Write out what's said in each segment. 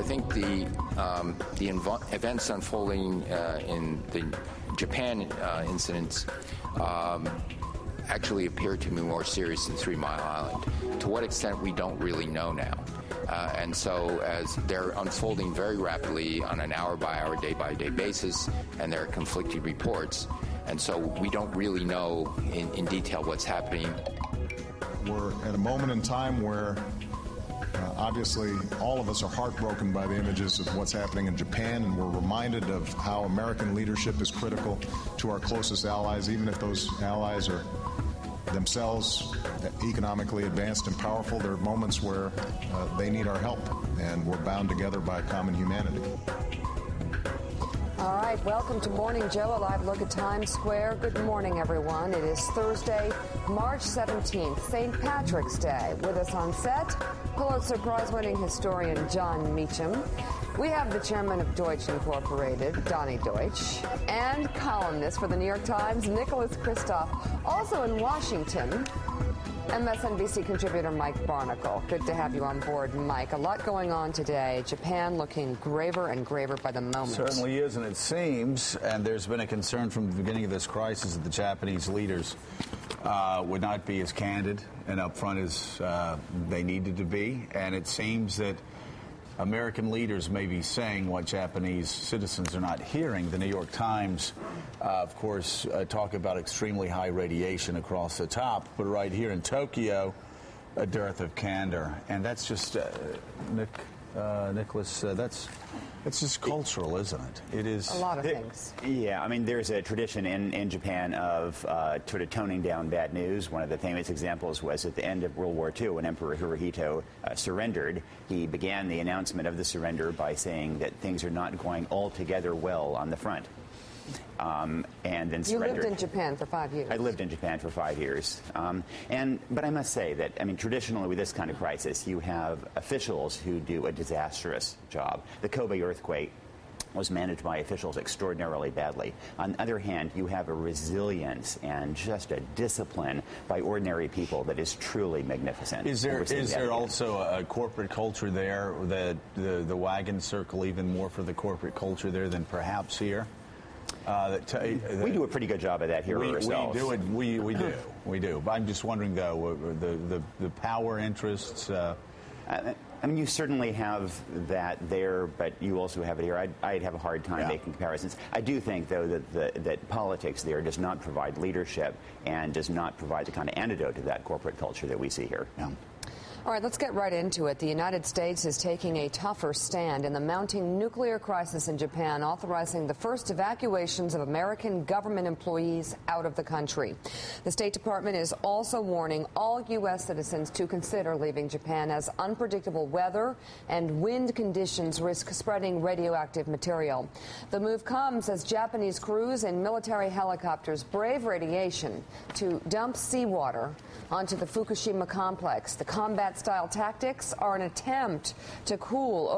think the events unfolding in the Japan incidents actually appear to be more serious than 3 Mile Island. To what extent, we don't really know now. And so as they're unfolding very rapidly on an hour-by-hour, day-by-day basis, and there are conflicting reports, and so we don't really know in detail what's happening. We're at a moment in time where obviously all of us are heartbroken by the images of what's happening in Japan, and we're reminded of how American leadership is critical to our closest allies, even if those allies are themselves economically advanced and powerful. There are moments where they need our help, and we're bound together by common humanity. All right, welcome to Morning Joe, a live look at Times Square. Good morning, everyone. It is Thursday, March 17th, St. Patrick's Day. With us on set, Pulitzer Prize-winning historian John Meacham. We have the chairman of Deutsch Incorporated, Donnie Deutsch, and columnist for the New York Times, Nicholas Kristof. Also in Washington, MSNBC contributor Mike Barnicle. Good to have you on board, Mike. A lot going on today. Japan looking graver and graver by the moment. Certainly is, and it seems, and there's been a concern from the beginning of this crisis that the Japanese leaders would not be as candid and upfront as they needed to be. And it seems that American leaders may be saying what Japanese citizens are not hearing. The New York Times, of course, talk about extremely high radiation across the top, but right here in Tokyo, a dearth of candor. And that's just, Nicholas, it's just cultural, isn't it? It is a lot of things. Yeah, I mean, there's a tradition in Japan of sort of toning down bad news. One of the famous examples was at the end of World War II when Emperor Hirohito surrendered. He began the announcement of the surrender by saying that things are not going altogether well on the front. And then surrendered. You lived in Japan for 5 years. I lived in Japan for 5 years. But I must say that, I mean, traditionally with this kind of crisis, you have officials who do a disastrous job. The Kobe earthquake was managed by officials extraordinarily badly. On the other hand, you have a resilience and just a discipline by ordinary people that is truly magnificent. Is there also a corporate culture there, the wagon circle even more for the corporate culture there than perhaps here? We do a pretty good job of that here ourselves. We do. But I'm just wondering, though, the power interests. I mean, you certainly have that there, but you also have it here. I'd have a hard time making comparisons. I do think, though, that politics there does not provide leadership and does not provide the kind of antidote to that corporate culture that we see here. Yeah. All right, let's get right into it. The United States is taking a tougher stand in the mounting nuclear crisis in Japan, authorizing the first evacuations of American government employees out of the country. The State Department is also warning all U.S. citizens to consider leaving Japan as unpredictable weather and wind conditions risk spreading radioactive material. The move comes as Japanese crews and military helicopters brave radiation to dump seawater onto the Fukushima complex. The combat-style tactics are an attempt to cool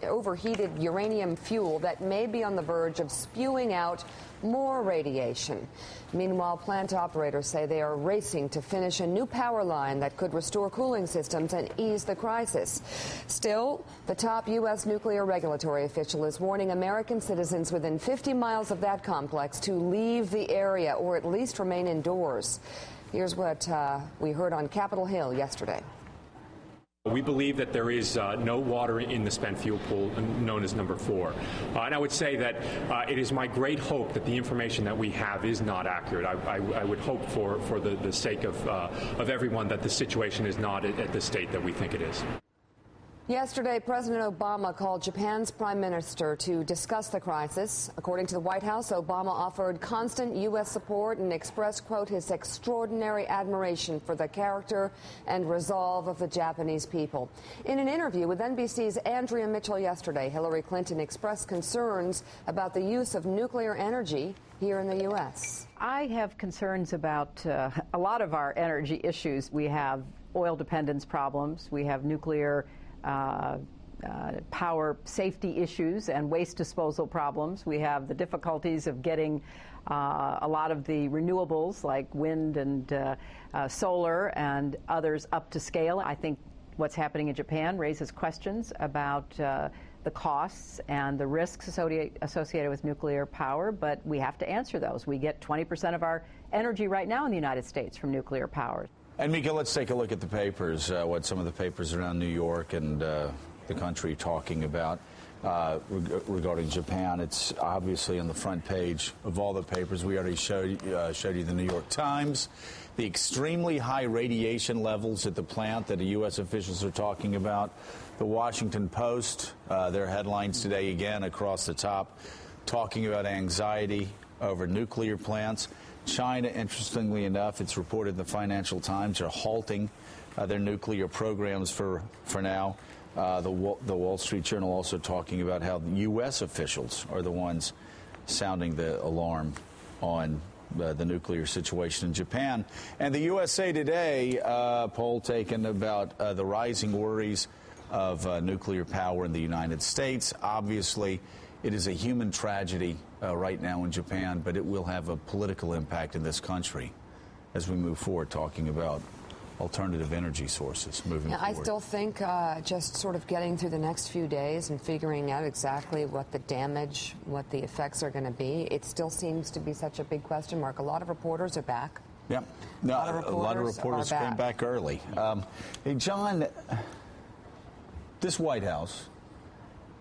overheated uranium fuel that may be on the verge of spewing out more radiation. Meanwhile, plant operators say they are racing to finish a new power line that could restore cooling systems and ease the crisis. Still, the top U.S. nuclear regulatory official is warning American citizens within 50 miles of that complex to leave the area or at least remain indoors. Here's what we heard on Capitol Hill yesterday. We believe that there is no water in the spent fuel pool known as number 4. And I would say that it is my great hope that the information that we have is not accurate. I would hope for the sake of everyone that the situation is not at the state that we think it is. Yesterday, President Obama called Japan's prime minister to discuss the crisis. According to the White House, Obama offered constant U.S. support and expressed, quote, his extraordinary admiration for the character and resolve of the Japanese people. In an interview with NBC's Andrea Mitchell yesterday, Hillary Clinton expressed concerns about the use of nuclear energy here in the U.S. I have concerns about a lot of our energy issues. We have oil dependence problems. We have nuclear power safety issues and waste disposal problems. We have the difficulties of getting a lot of the renewables like wind and solar and others up to scale. I think what's happening in Japan raises questions about the costs and the risks associated with nuclear power, but we have to answer those. We get 20% of our energy right now in the United States from nuclear power. And Mika, let's take a look at the papers, what some of the papers around New York and the country talking about regarding Japan. It's obviously on the front page of all the papers. We already showed you the New York Times, the extremely high radiation levels at the plant that the U.S. officials are talking about. The Washington Post, their headlines today again across the top, talking about anxiety over nuclear plants. China, interestingly enough, it's reported in the Financial Times, are halting their nuclear programs for now. The Wall Street Journal also talking about how the U.S. officials are the ones sounding the alarm on the nuclear situation in Japan. And the USA Today poll taken about the rising worries of nuclear power in the United States. Obviously, it is a human tragedy right now in Japan, but it will have a political impact in this country as we move forward, talking about alternative energy sources moving forward. I still think just sort of getting through the next few days and figuring out exactly what the damage, what the effects are going to be, it still seems to be such a big question mark. A lot of reporters are back. Yeah, no, a lot of reporters came back early. Hey, John, this White House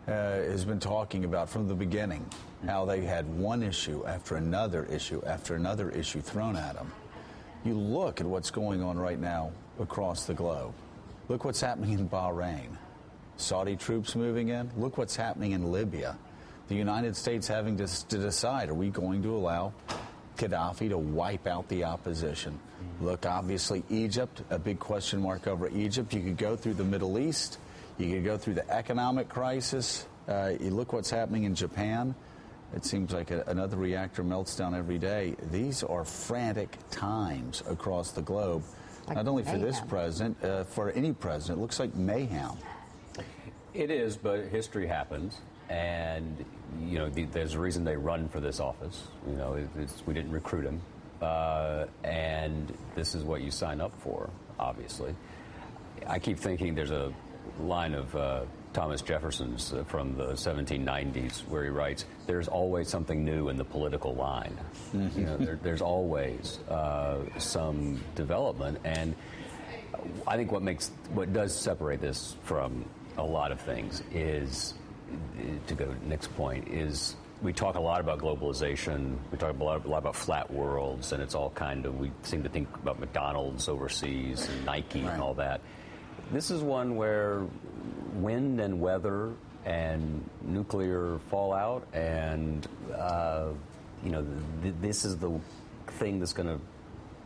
has been talking about from the beginning how they had one issue after another issue after another issue thrown at them. You look at what's going on right now across the globe. Look what's happening in Bahrain. Saudi troops moving in. Look what's happening in Libya. The United States having to decide, are we going to allow Gaddafi to wipe out the opposition? Look, obviously, Egypt, a big question mark over Egypt. You could go through the Middle East. You could go through the economic crisis. You look what's happening in Japan. It seems like another reactor melts down every day. These are frantic times across the globe, like not only for this president, for any president. It looks like mayhem. It is, but history happens. And, you know, there's a reason they run for this office. You know, we didn't recruit them. And this is what you sign up for, obviously. I keep thinking there's a line of Thomas Jefferson's from the 1790s where he writes, there's always something new in the political line. Mm-hmm. You know, there's always some development. And I think what does separate this from a lot of things is, to go to Nick's point, is we talk a lot about globalization. We talk a lot about flat worlds, and it's all kind of, we seem to think about McDonald's overseas and Nike and all that. This is one where wind and weather and nuclear fallout and, you know, this is the thing that's going to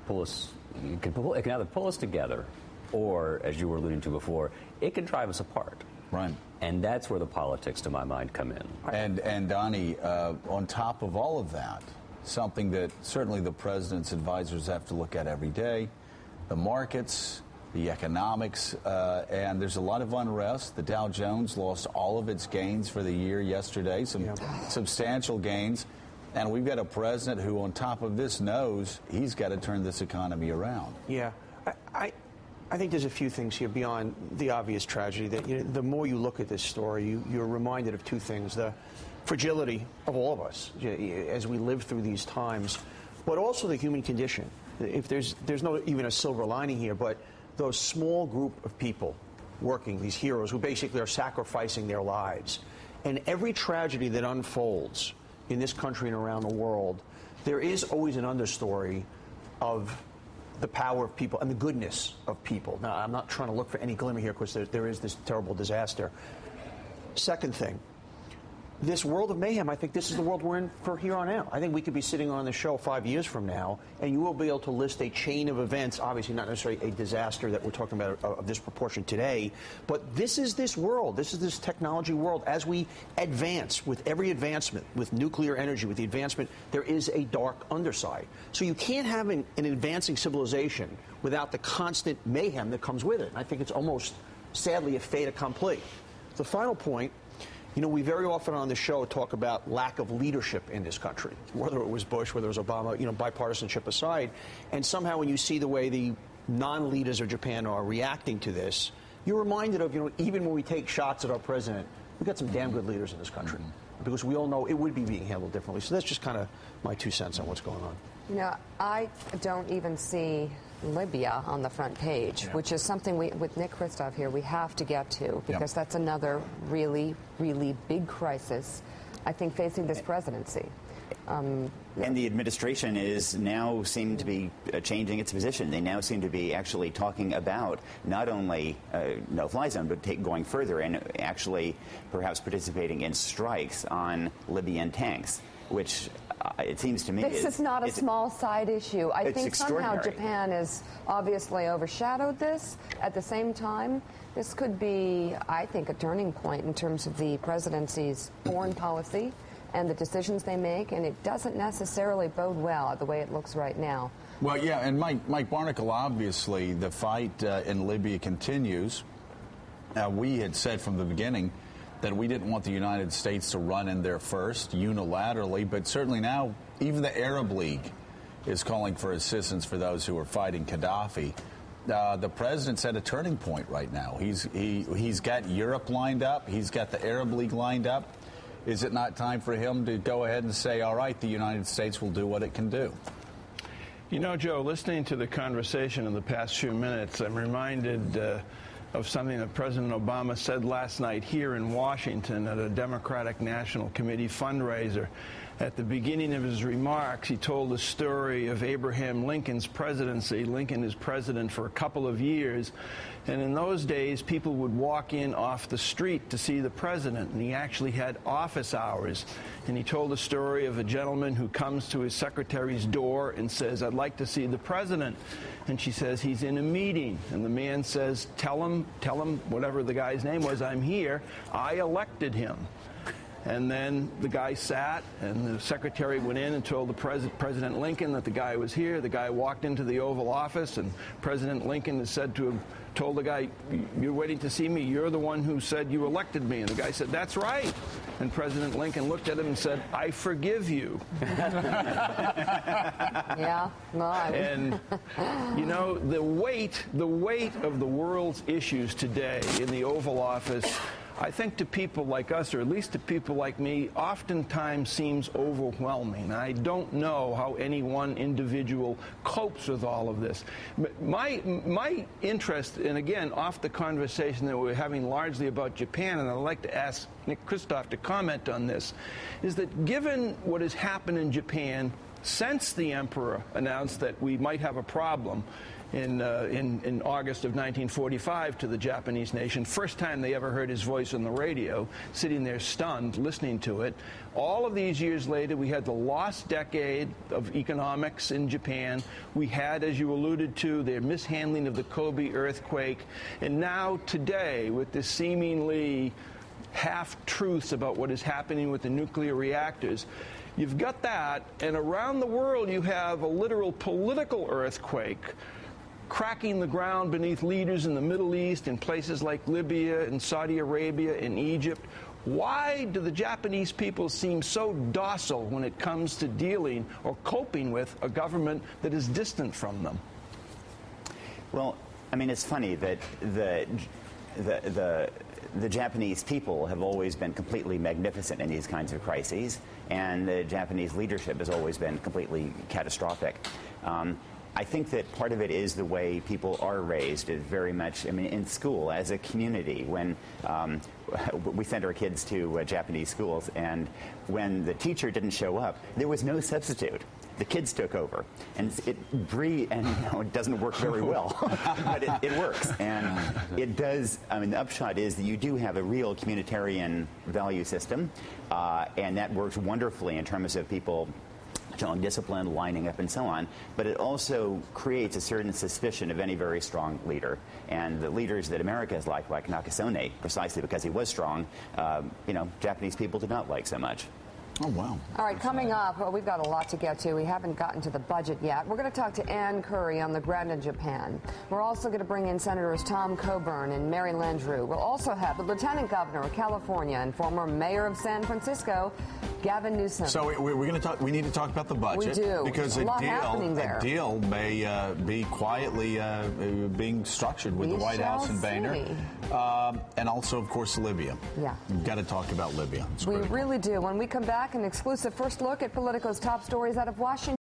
pull us. It can either pull us together or, as you were alluding to before, it can drive us apart. Right. And that's where the politics, to my mind, come in. And Donnie, on top of all of that, something that certainly the president's advisors have to look at every day, the markets, the economics, and there's a lot of unrest. The Dow Jones lost all of its gains for the year yesterday, some substantial gains. And we've got a president who, on top of this, knows he's got to turn this economy around. Yeah. I think there's a few things here beyond the obvious tragedy that, you know, the more you look at this story, you're reminded of two things: the fragility of all of us as we live through these times, but also the human condition. If there's no even a silver lining here, but those small group of people working, these heroes who basically are sacrificing their lives, and every tragedy that unfolds in this country and around the world, there is always an understory of the power of people and the goodness of people. Now, I'm not trying to look for any glimmer here because there is this terrible disaster. Second thing, this world of mayhem, I think this is the world we're in for here on out. I think we could be sitting on the show 5 years from now, and you will be able to list a chain of events, obviously not necessarily a disaster that we're talking about of this proportion today, but this is this world. This is this technology world. As we advance, with every advancement, with nuclear energy, with the advancement, there is a dark underside. So you can't have an advancing civilization without the constant mayhem that comes with it. And I think it's almost, sadly, a fait accompli. The final point, you know, we very often on the show talk about lack of leadership in this country, whether it was Bush, whether it was Obama, you know, bipartisanship aside. And somehow when you see the way the non-leaders of Japan are reacting to this, you're reminded of, even when we take shots at our president, we've got some damn good leaders in this country. Because we all know it would be being handled differently. So that's just kind of my 2 cents on what's going on. I don't even see Libya on the front page, which is something with Nick Kristof here, we have to get to, because that's another really, really big crisis, I think, facing this presidency. And the administration is now seem to be changing its position. They now seem to be actually talking about not only no-fly zone, but going further and actually perhaps participating in strikes on Libyan tanks, which it seems to me this is not a small side issue. I think somehow Japan has obviously overshadowed this. At the same time, this could be, I think, a turning point in terms of the presidency's foreign policy and the decisions they make, and it doesn't necessarily bode well the way it looks right now. Well, yeah, and Mike Barnicle, obviously, the fight in Libya continues. We had said from the beginning that we didn't want the United States to run in there first unilaterally, but certainly now even the Arab League is calling for assistance for those who are fighting Gaddafi. The president's at a turning point right now. He's got Europe lined up. He's got the Arab League lined up. Is it not time for him to go ahead and say, all right, the United States will do what it can do? Joe, listening to the conversation in the past few minutes, I'm reminded of something that President Obama said last night here in Washington at a Democratic National Committee fundraiser. At the beginning of his remarks, he told the story of Abraham Lincoln's presidency. Lincoln is president for a couple of years, and in those days, people would walk in off the street to see the president, and he actually had office hours. And he told the story of a gentleman who comes to his secretary's door and says, "I'd like to see the president." And she says, "He's in a meeting." And the man says, tell him, whatever the guy's name was, "I'm here. I elected him." And then the guy sat, and the secretary went in and told President Lincoln that the guy was here. The guy walked into the Oval Office, and President Lincoln told the guy, "You're waiting to see me. You're the one who said you elected me." And the guy said, "That's right." And President Lincoln looked at him and said, "I forgive you." Yeah, well, and the weight of the world's issues today in the Oval Office, I think to people like us, or at least to people like me, oftentimes seems overwhelming. I don't know how any one individual copes with all of this. But my interest, and again, off the conversation that we're having largely about Japan, and I'd like to ask Nick Kristof to comment on this, is that given what has happened in Japan since the emperor announced that we might have a problem in August of 1945 to the Japanese nation, first time they ever heard his voice on the radio, sitting there stunned, listening to it. All of these years later, we had the lost decade of economics in Japan. We had, as you alluded to, their mishandling of the Kobe earthquake. And now, today, with this seemingly half-truths about what is happening with the nuclear reactors, you've got that, and around the world you have a literal political earthquake cracking the ground beneath leaders in the Middle East, in places like Libya and Saudi Arabia and Egypt. Why do the Japanese people seem so docile when it comes to dealing or coping with a government that is distant from them? Well, I mean, it's funny that the Japanese people have always been completely magnificent in these kinds of crises, and the Japanese leadership has always been completely catastrophic. I think that part of it is the way people are raised. Is very much, I mean, in school, as a community, when we sent our kids to Japanese schools, and when the teacher didn't show up, there was no substitute. The kids took over, and it doesn't work very well, but it works, and it does. I mean, the upshot is that you do have a real communitarian value system, and that works wonderfully in terms of people showing discipline, lining up, and so on. But it also creates a certain suspicion of any very strong leader, and the leaders that America has liked, like Nakasone, precisely because he was strong, Japanese people did not like so much. Oh, wow. All right, coming up, well, we've got a lot to get to. We haven't gotten to the budget yet. We're going to talk to Ann Curry on the ground in Japan. We're also going to bring in Senators Tom Coburn and Mary Landrieu. We'll also have the Lieutenant Governor of California and former Mayor of San Francisco, Gavin Newsom. So we're going to talk. We need to talk about the budget. We do. Because a deal may be quietly being structured with the White House and Boehner, and also, of course, Libya. Yeah, we've got to talk about Libya. We really do. When we come back, an exclusive first look at Politico's top stories out of Washington.